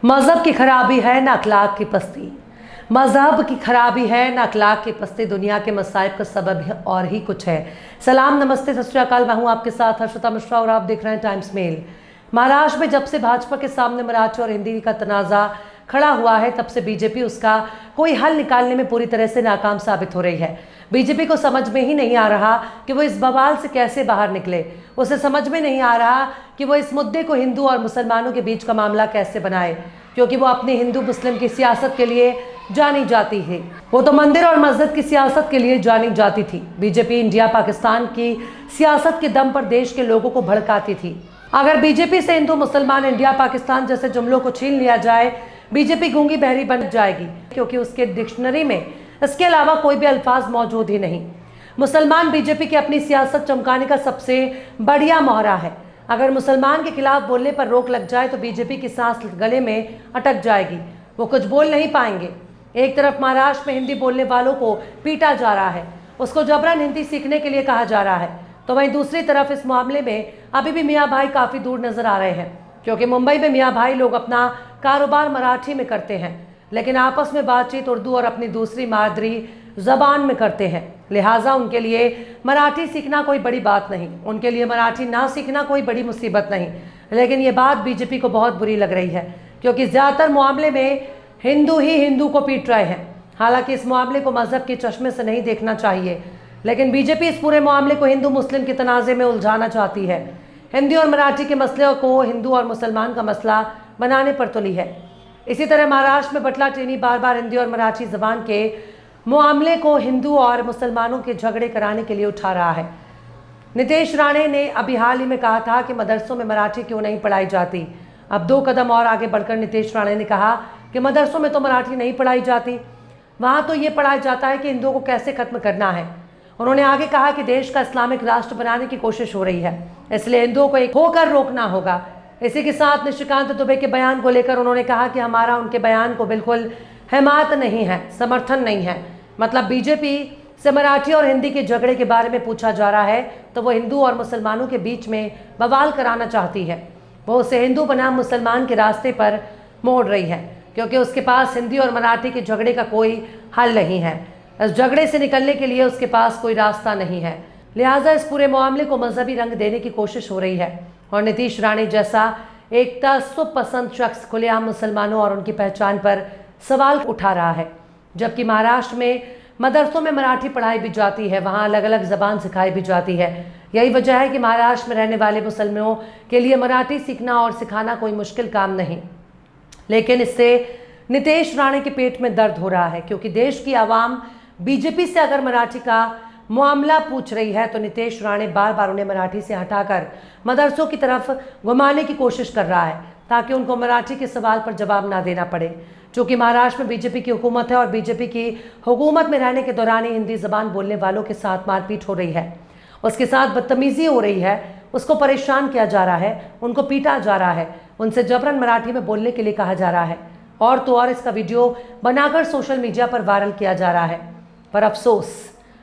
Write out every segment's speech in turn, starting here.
मजहब की खराबी है ना अखलाक की पस्ती। मजहब की खराबी है ना अखलाक की पस्ती, दुनिया के मसाइब का सबब है और ही कुछ है। सलाम, नमस्ते, सत श्री अकाल। मैं हूं आपके साथ हर्षिता मिश्रा और आप देख रहे हैं टाइम्स मेल। महाराष्ट्र में जब से भाजपा के सामने मराठी और हिंदी का तनाज़ा खड़ा हुआ है, तब से बीजेपी उसका कोई हल निकालने में पूरी तरह से नाकाम साबित हो रही है। बीजेपी को समझ में ही नहीं आ रहा कि वो इस बवाल से कैसे बाहर निकले। उसे समझ में नहीं आ रहा कि वो इस मुद्दे को हिंदू और मुसलमानों के बीच का मामला कैसे बनाए, क्योंकि वो अपनी हिंदू मुस्लिम की सियासत के लिए जानी जाती है। वो तो मंदिर और मस्जिद की सियासत के लिए जानी जाती थी। बीजेपी इंडिया पाकिस्तान की सियासत के दम पर देश के लोगों को भड़काती थी। अगर बीजेपी से हिंदू मुसलमान इंडिया पाकिस्तान जैसे जुमलों को छीन लिया जाए, बीजेपी गूंगी बहरी बन जाएगी, क्योंकि उसके डिक्शनरी में इसके अलावा कोई भी अल्फाज मौजूद ही नहीं। मुसलमान बीजेपी की अपनी सियासत चमकाने का सबसे बढ़िया मोहरा है। अगर मुसलमान के खिलाफ बोलने पर रोक लग जाए तो बीजेपी की सांस गले में अटक जाएगी, वो कुछ बोल नहीं पाएंगे। एक तरफ महाराष्ट्र में हिंदी बोलने वालों को पीटा जा रहा है, उसको जबरन हिंदी सीखने के लिए कहा जा रहा है, तो वहीं दूसरी तरफ इस मामले में अभी भी मियाँ भाई काफ़ी दूर नजर आ रहे हैं, क्योंकि मुंबई में मियाँ भाई लोग अपना कारोबार मराठी में करते हैं, लेकिन आपस में बातचीत उर्दू और अपनी दूसरी मादरी जबान में करते हैं। लिहाजा उनके लिए मराठी सीखना कोई बड़ी बात नहीं, उनके लिए मराठी ना सीखना कोई बड़ी मुसीबत नहीं। लेकिन ये बात बीजेपी को बहुत बुरी लग रही है, क्योंकि ज़्यादातर मामले में हिंदू ही हिंदू को पीट रहे हैं। हालांकि इस मामले को मजहब के चश्मे से नहीं देखना चाहिए, लेकिन बीजेपी इस पूरे मामले को हिंदू मुस्लिम के तनाज़े में उलझाना चाहती है। हिंदी और मराठी के मसले को हिंदू और मुसलमान का मसला बनाने पर तुली है। इसी तरह महाराष्ट्र में बटला टेनी बार बार हिंदी और मराठी जबान के मामले को हिंदू और मुसलमानों के झगड़े कराने के लिए उठा रहा है। नीतीश राणे ने अभी हाल ही में कहा था कि मदरसों में मराठी क्यों नहीं पढ़ाई जाती। अब 2 कदम और आगे बढ़कर नीतीश राणे ने कहा कि मदरसों में तो मराठी नहीं पढ़ाई जाती, वहाँ तो ये पढ़ाया जाता है कि हिंदुओं को कैसे खत्म करना है। उन्होंने आगे कहा कि देश का इस्लामिक राष्ट्र बनाने की कोशिश हो रही है, इसलिए हिंदुओं को एक होकर रोकना होगा। इसी के साथ निशिकांत दुबे के बयान को लेकर उन्होंने कहा कि हमारा उनके बयान को बिल्कुल हिमायत नहीं है, समर्थन नहीं है। मतलब बीजेपी से मराठी और हिंदी के झगड़े के बारे में पूछा जा रहा है तो वो हिंदू और मुसलमानों के बीच में बवाल कराना चाहती है। वो उसे हिंदू बनाम मुसलमान के रास्ते पर मोड़ रही है, क्योंकि उसके पास हिंदी और मराठी के झगड़े का कोई हल नहीं है। इस झगड़े से निकलने के लिए उसके पास कोई रास्ता नहीं है। लिहाजा इस पूरे मामले को मजहबी रंग देने की कोशिश हो रही है, और नीतीश राणे जैसा एक तअस्सुब पसंद शख्स खुलेआम मुसलमानों और उनकी पहचान पर सवाल उठा रहा है। जबकि महाराष्ट्र में मदरसों में मराठी पढ़ाई भी जाती है, वहाँ अलग अलग जबान सिखाई भी जाती है। यही वजह है कि महाराष्ट्र में रहने वाले मुसलमानों के लिए मराठी सीखना और सिखाना कोई मुश्किल काम नहीं। लेकिन इससे नीतीश राणे के पेट में दर्द हो रहा है, क्योंकि देश की आवाम बीजेपी से अगर मराठी का मामला पूछ रही है तो नीतीश राणे बार बार उन्हें मराठी से हटाकर मदरसों की तरफ घुमाने की कोशिश कर रहा है, ताकि उनको मराठी के सवाल पर जवाब ना देना पड़े। चूँकि महाराष्ट्र में बीजेपी की हुकूमत है और बीजेपी की हुकूमत में रहने के दौरान ही हिंदी जबान बोलने वालों के साथ मारपीट हो रही है, उसके साथ बदतमीजी हो रही है, उसको परेशान किया जा रहा है, उनको पीटा जा रहा है, उनसे जबरन मराठी में बोलने के लिए कहा जा रहा है, और तो और इसका वीडियो बनाकर सोशल मीडिया पर वायरल किया जा रहा है। पर अफसोस,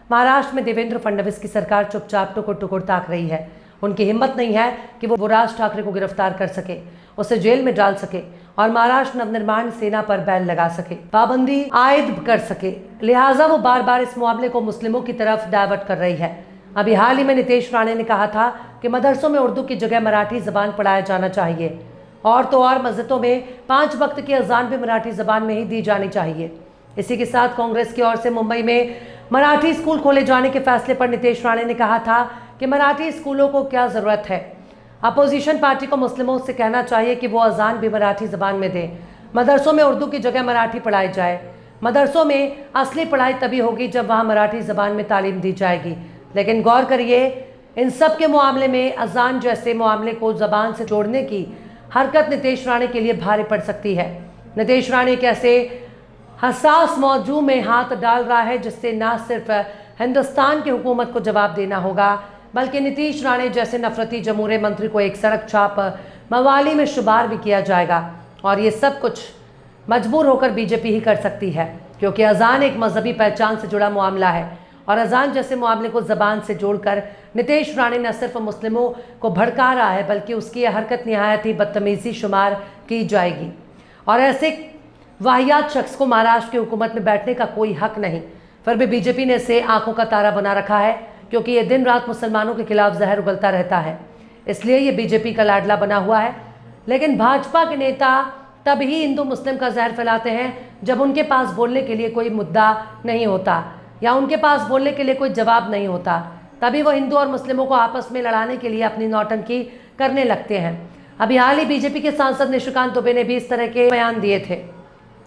महाराष्ट्र में देवेंद्र फडणवीस की सरकार चुपचाप टुकुर टुकुर ताक रही है। उनकी हिम्मत नहीं है कि वो राज ठाकरे को गिरफ्तार कर सके, उसे जेल में डाल सके और महाराष्ट्र नवनिर्माण सेना पर बैन लगा सके, पाबंदी आयद कर सके। लिहाजा वो बार बार इस मामले को मुस्लिमों की तरफ डाइवर्ट कर रही है। अभी हाल ही में नीतीश राणे ने कहा था कि मदरसों में उर्दू की जगह मराठी जबान पढ़ाया जाना चाहिए, और तो और मस्जिदों में 5 वक्त की अजान भी मराठी जबान में ही दी जानी चाहिए। इसी के साथ कांग्रेस की ओर से मुंबई में मराठी स्कूल खोले जाने के फैसले पर नीतीश राणे ने कहा था कि मराठी स्कूलों को क्या ज़रूरत है। अपोजिशन पार्टी को मुस्लिमों से कहना चाहिए कि वो अजान भी मराठी ज़बान में दें, मदरसों में उर्दू की जगह मराठी पढ़ाई जाए। मदरसों में असली पढ़ाई तभी होगी जब वहाँ मराठी ज़बान में तालीम दी जाएगी। लेकिन गौर करिए, इन सब के मामले में अजान जैसे मामले को ज़बान से जोड़ने की हरकत नीतीश राणे के लिए भारी पड़ सकती है। नीतीश राणे कैसे हसास मौजू में हाथ डाल रहा है, जिससे न सिर्फ हिंदुस्तान की हुकूमत को जवाब देना होगा, बल्कि नीतीश राणे जैसे नफरती जमूरे मंत्री को एक सड़क छाप मवाली में शुमार भी किया जाएगा। और ये सब कुछ मजबूर होकर बीजेपी ही कर सकती है, क्योंकि अजान एक मजहबी पहचान से जुड़ा मामला है, और अजान जैसे मामले को जबान से जोड़कर नीतीश राणे न सिर्फ मुस्लिमों को भड़का रहा है, बल्कि उसकी यह हरकत निहायत ही बदतमीजी शुमार की जाएगी। और ऐसे वाहियात शख्स को महाराष्ट्र की हुकूमत में बैठने का कोई हक नहीं। फिर भी बीजेपी ने इसे आंखों का तारा बना रखा है, क्योंकि ये दिन रात मुसलमानों के खिलाफ जहर उगलता रहता है, इसलिए ये बीजेपी का लाडला बना हुआ है। लेकिन भाजपा के नेता तभी हिंदू मुस्लिम का जहर फैलाते हैं जब उनके पास बोलने के लिए कोई मुद्दा नहीं होता या उनके पास बोलने के लिए कोई जवाब नहीं होता, तभी वो हिंदू और मुस्लिमों को आपस में लड़ाने के लिए अपनी नौटंकी करने लगते हैं। अभी हाल ही बीजेपी के सांसद निशिकांत दुबे ने भी इस तरह के बयान दिए थे।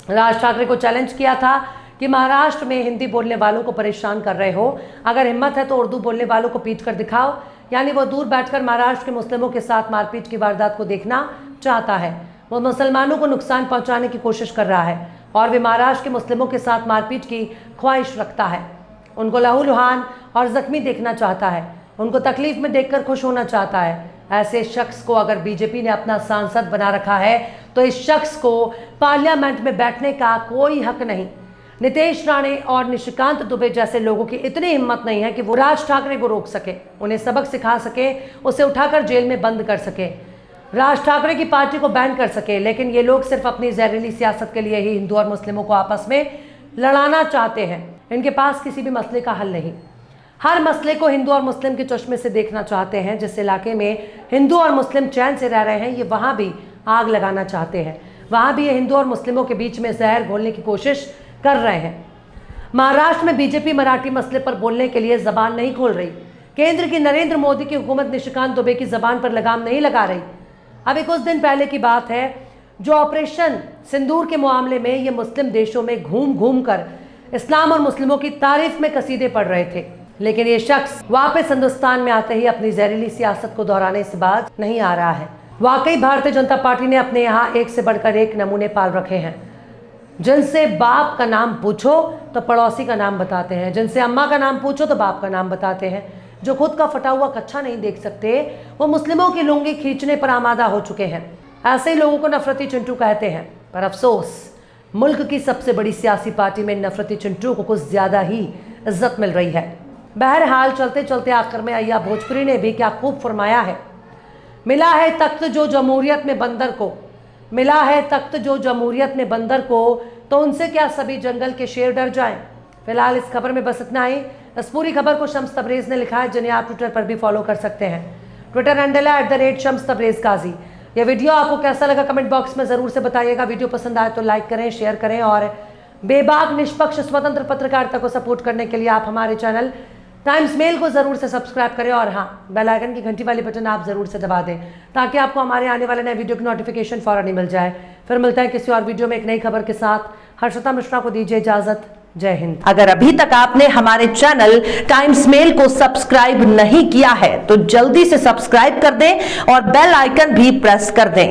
राज ठाकरे को चैलेंज किया था कि महाराष्ट्र में हिंदी बोलने वालों को परेशान कर रहे हो, अगर हिम्मत है तो उर्दू बोलने वालों को पीट कर दिखाओ। यानी वो दूर बैठकर महाराष्ट्र के मुस्लिमों के साथ मारपीट की वारदात को देखना चाहता है। वो मुसलमानों को नुकसान पहुंचाने की कोशिश कर रहा है और वे महाराष्ट्र के मुस्लिमों के साथ मारपीट की ख्वाहिश रखता है। उनको लहूलुहान और जख्मी देखना चाहता है, उनको तकलीफ में देखकर खुश होना चाहता है। ऐसे शख्स को अगर बीजेपी ने अपना सांसद बना रखा है तो इस शख्स को पार्लियामेंट में बैठने का कोई हक नहीं। नितेश राणे और निशिकांत दुबे जैसे लोगों की इतनी हिम्मत नहीं है कि वो राज ठाकरे को रोक सके, उन्हें सबक सिखा सके, उसे उठाकर जेल में बंद कर सके, राज ठाकरे की पार्टी को बैन कर सके। लेकिन ये लोग सिर्फ अपनी जहरीली सियासत के लिए ही हिंदू और मुस्लिमों को आपस में लड़ाना चाहते हैं। इनके पास किसी भी मसले का हल नहीं। हर मसले को हिंदू और मुस्लिम के चश्मे से देखना चाहते हैं। जिस इलाके में हिंदू और मुस्लिम चैन से रह रहे हैं, ये वहाँ भी आग लगाना चाहते हैं, वहाँ भी ये हिंदू और मुस्लिमों के बीच में जहर घोलने की कोशिश कर रहे हैं। महाराष्ट्र में बीजेपी मराठी मसले पर बोलने के लिए जबान नहीं खोल रही। केंद्र की नरेंद्र मोदी की हुकूमत निशिकांत दुबे की जबान पर लगाम नहीं लगा रही। अभी कुछ दिन पहले की बात है, जो ऑपरेशन सिंदूर के मामले में ये मुस्लिम देशों में घूम घूम कर इस्लाम और मुस्लिमों की तारीफ में कसीदे पढ़ रहे थे। लेकिन ये शख्स वापस हिंदुस्तान में आते ही अपनी जहरीली सियासत को दोहराने से बाज नहीं आ रहा है। वाकई भारतीय जनता पार्टी ने अपने यहाँ एक से बढ़कर एक नमूने पाल रखे हैं। जिनसे बाप का नाम पूछो तो पड़ोसी का नाम बताते हैं, जिनसे अम्मा का नाम पूछो तो बाप का नाम बताते हैं। जो खुद का फटा हुआ कच्छा नहीं देख सकते, वो मुस्लिमों की लुंगी खींचने पर आमादा हो चुके हैं। ऐसे ही लोगों को नफरती चिंटू कहते हैं। पर अफसोस, मुल्क की सबसे बड़ी सियासी पार्टी में नफरती चिंटू को कुछ ज्यादा ही इज्जत मिल रही है। बहरहाल चलते चलते आखिर में अय्या भोजपुरी ने भी क्या खूब फरमाया है, मिला है तख्त जो जमहूरियत में बंदर को, मिला है तख्त जो जमहूरियत में बंदर को, तो उनसे क्या सभी जंगल के शेर डर जाएं। फिलहाल इस खबर में बस इतना ही। इस पूरी खबर को शम्स तबरेज़ ने लिखा है, जिन्हें आप ट्विटर पर भी फॉलो कर सकते हैं। ट्विटर हैंडल है @शम्स तबरेज़ काजी। यह वीडियो आपको कैसा लगा कमेंट बॉक्स में ज़रूर से बताइएगा। वीडियो पसंद आए तो लाइक करें, शेयर करें और बेबाक निष्पक्ष स्वतंत्र पत्रकारिता को सपोर्ट करने के लिए आप हमारे चैनल टाइम्स मेल को ज़रूर से सब्सक्राइब करें और हाँ, बेल आइकन की घंटी वाली बटन आप ज़रूर से दबा दें ताकि आपको हमारे आने वाले नए वीडियो की नोटिफिकेशन फ़ौरन ही मिल जाए। फिर मिलता है किसी और वीडियो में एक नई खबर के साथ। हर्षिता मिश्रा को दीजिए इजाज़त। जय हिंद। अगर अभी तक आपने हमारे चैनल टाइम्स मेल को सब्सक्राइब नहीं किया है तो जल्दी से सब्सक्राइब कर दें और बेल आइकन भी प्रेस कर दें।